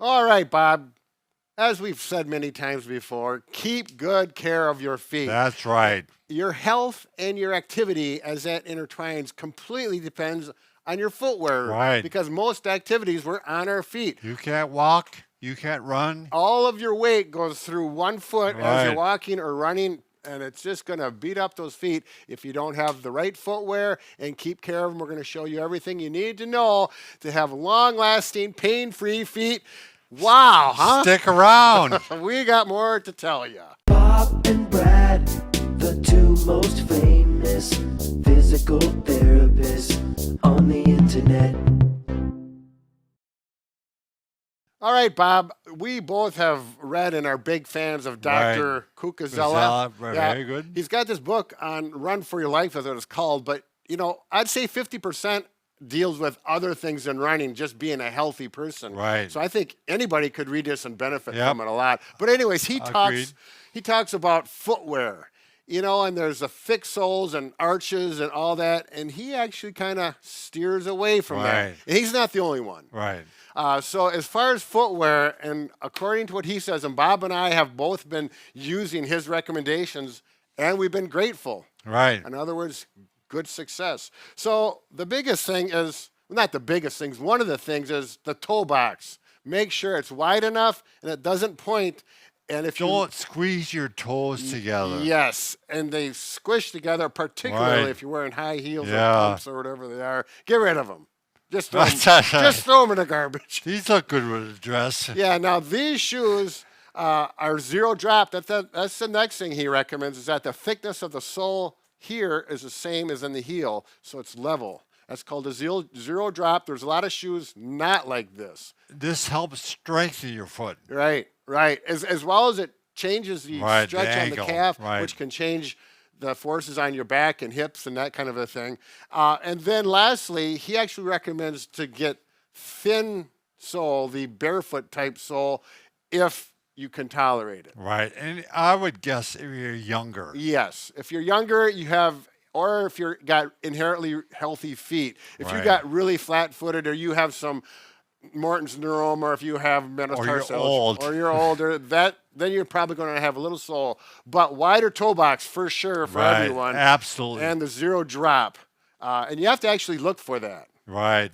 All right, Bob. As we've said many times before, keep good care of your feet. That's right. Your health and your activity, as that intertwines, completely depends on your footwear. Right. Because most activities were on our feet. You can't walk. You can't run. All of your weight goes through one foot as you're Right. walking or running, and it's just going to beat up those feet if you don't have the right footwear and keep care of them. We're going to show you everything you need to know to have long-lasting, pain-free feet. Wow, huh? Stick around. We got more to tell you. Bob and Brad, the two most famous physical therapists on the internet. All right, Bob. We both have read and are big fans of Dr. Kukazella. Very good. He's got this book on Run for Your Life, is what it's called. But, I'd say 50% deals with other things than running, just being a healthy person. Right. So I think anybody could read this and benefit Yep. from it a lot. But anyways, Agreed. he talks about footwear. And there's the thick soles and arches and all that. And he actually kind of steers away from that. Right. And he's not the only one. Right. So as far as footwear, and according to what he says, and Bob and I have both been using his recommendations, and we've been grateful. Right. In other words, good success. So the biggest thing is, well, not the biggest things, one of the things is the toe box. Make sure it's wide enough and it doesn't point. And if Don't squeeze your toes together. Yes, and they squish together, particularly Right. if you're wearing high heels or Yeah. pumps or whatever they are. Get rid of them. Just throw That's them, right. just throw them in the garbage. These look good with a dress. Yeah, now these shoes are zero drop. That's the next thing he recommends, is that the thickness of the sole here is the same as in the heel, so it's level. That's called a zero drop. There's a lot of shoes not like this. This helps strengthen your foot. Right. As well as it changes the Right, the stretch on the angle, calf, right. which can change the forces on your back and hips and that kind of a thing. And then lastly, he actually recommends to get thin sole, the barefoot type sole, if you can tolerate it. Right. And I would guess if you're younger. Yes. If you're younger, or if you've got inherently healthy feet. If you Right. got really flat-footed, or you have some Morton's neurome, or if you have metatarsal, old. or you're older, then you're probably going to have a little sole. But wider toe box for sure for Right. everyone. Absolutely. And the zero drop. And you have to actually look for that. Right.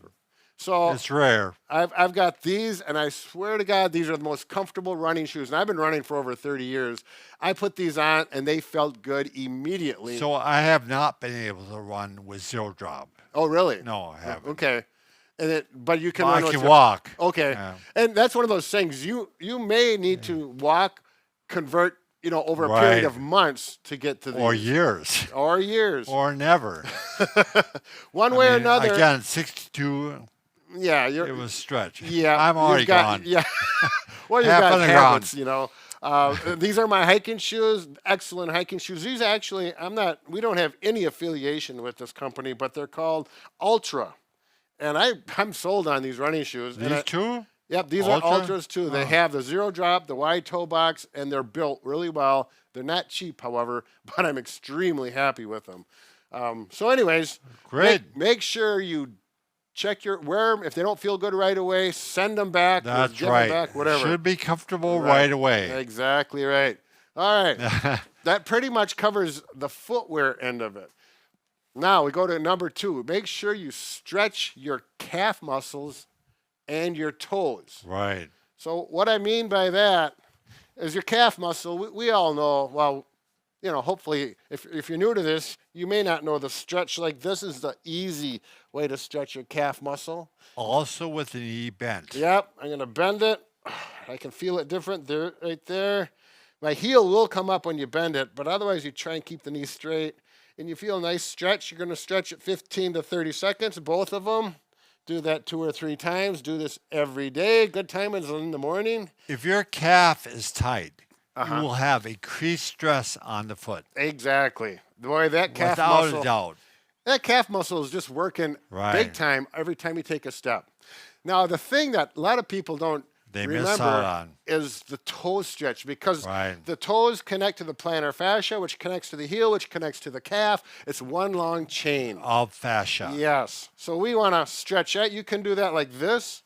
So It's rare. I've got these, and I swear to God, these are the most comfortable running shoes. And I've been running for over 30 years. I put these on, and they felt good immediately. So I have not been able to run with zero drop. Oh, really? No, I haven't. Okay. But you can Well, run I with can your- walk. Okay. Yeah. And that's one of those things you may need to walk, convert, over a period Right. of months to get to these. Or years. Or years. Or never. One way or mean, another. Again, 62, Yeah, it was stretch. Yeah, I'm already you've got, gone. Yeah. Well, you've Half got on the habits, These are my hiking shoes, excellent hiking shoes. These actually, we don't have any affiliation with this company, but they're called Ultra. And I'm sold on these running shoes. And These two? Yep, these Ultra? are Ultras too. They have the zero drop, the wide toe box, and they're built really well. They're not cheap, however, but I'm extremely happy with them. So anyways, Great. Make sure you check wear them. If they don't feel good right away, send them back. or That's give right. Them back, whatever. Should be comfortable right away. Exactly right. All right. That pretty much covers the footwear end of it. Now we go to number 2. Make sure you stretch your calf muscles and your toes. Right. So what I mean by that is your calf muscle, we all know, well, hopefully if you're new to this, you may not know the stretch. Like this is the easy way to stretch your calf muscle. Also with the knee bent. Yep, I'm going to bend it. I can feel it different there, right there. My heel will come up when you bend it, but otherwise you try and keep the knee straight. And you feel a nice stretch. You're going to stretch it 15 to 30 seconds, both of them. Do that 2 or 3 times. Do this every day. Good time is in the morning. If your calf is tight, you will have increased stress on the foot. Exactly. Boy, that calf Without muscle. a doubt. That calf muscle is just working Right. big time every time you take a step. Now, the thing that a lot of people don't They miss remember out on. is the toe stretch, because Right. the toes connect to the plantar fascia, which connects to the heel, which connects to the calf. It's one long chain. Of fascia. Yes. So we want to stretch that. You can do that like this.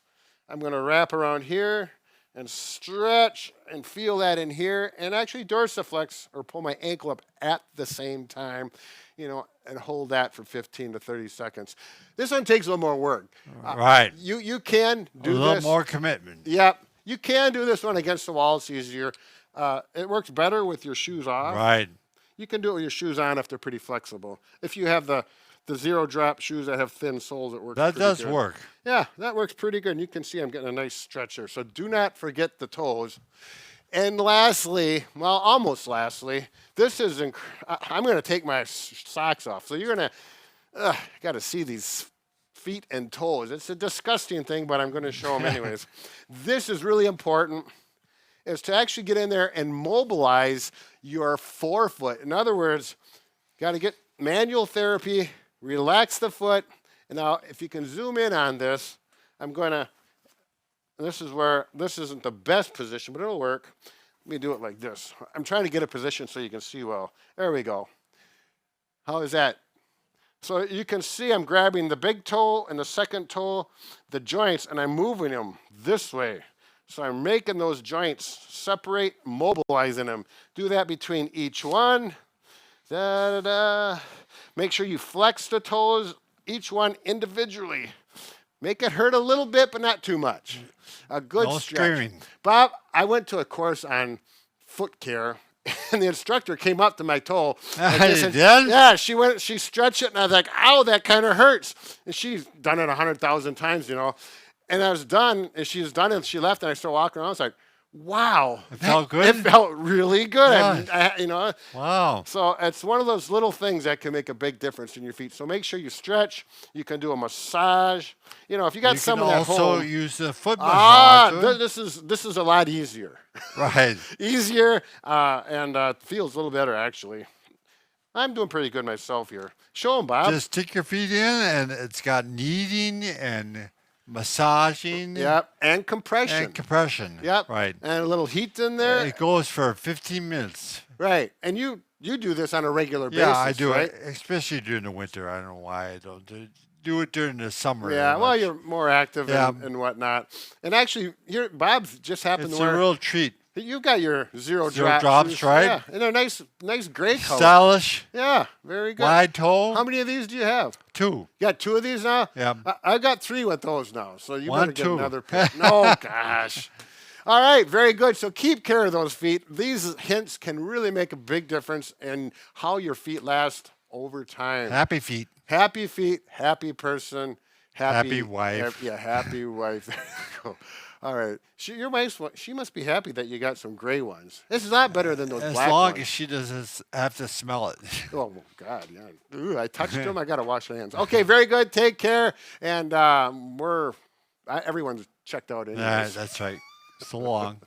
I'm going to wrap around here, and stretch and feel that in here, and actually dorsiflex or pull my ankle up at the same time, and hold that for 15 to 30 seconds. This one takes a little more work. Right. You can do a little this. more commitment. Yep. You can do this one against the wall. It's easier. It works better with your shoes off. Right. You can do it with your shoes on if they're pretty flexible. If you have the zero drop shoes that have thin soles, it works That pretty does good. work. Yeah, that works pretty good. And you can see I'm getting a nice stretch there. So do not forget the toes. And lastly, well, almost lastly, this is, I'm going to take my socks off. So you're going to, got to see these feet and toes. It's a disgusting thing, but I'm going to show them anyways. This is really important, is to actually get in there and mobilize your forefoot. In other words, got to get manual therapy, relax the foot. And now if you can zoom in on this, this isn't the best position, but it'll work. Let me do it like this. I'm trying to get a position so you can see well. There we go. How is that? So you can see I'm grabbing the big toe and the second toe, the joints, and I'm moving them this way. So I'm making those joints separate, mobilizing them. Do that between each one. Da, da, da. Make sure you flex the toes, each one individually. Make it hurt a little bit, but not too much. A good No stretch. screaming. Bob, I went to a course on foot care, and the instructor came up to my toe. You did? Yeah, she stretched it, and I was like, ow, that kind of hurts. And she's done it 100,000 times, And I was done, and she was done, and she left, and I started walking around. I was like, wow. It felt good? It felt really good. Yeah. Wow. So it's one of those little things that can make a big difference in your feet. So make sure you stretch. You can do a massage. If you got You someone can at also home. use the foot massage. This is a lot easier. Right. Easier and feels a little better actually. I'm doing pretty good myself here. Show them, Bob. Just stick your feet in, and it's got kneading and massaging. Yep, and compression. And compression. Yep. Right. And a little heat in there. It goes for 15 minutes. Right. And you do this on a regular basis, Yeah, I do right? it, especially during the winter. I don't know why I don't do it during the summer. Yeah, very well, much. you're more active Yeah. and whatnot. And actually, Bob's just happened It's to wear. a real treat. You've got your zero drops, shoes. right? Yeah, and they're nice gray color. Stylish, Yeah, very good. wide toe. How many of these do you have? 2. You got 2 of these now? Yeah. I got 3 with those now, so you 1, better get 2. another pair. No, gosh. All right, very good. So keep care of those feet. These hints can really make a big difference in how your feet last over time. Happy feet. Happy feet, happy person, Happy wife. Yeah, happy wife. There you go. All right. Your wife, she must be happy that you got some gray ones. This is not better than those As black long ones. as she doesn't have to smell it. Oh, God, yeah. Ooh, I touched them. I got to wash my hands. Okay, very good. Take care. And everyone's checked out anyways. That's right. So long.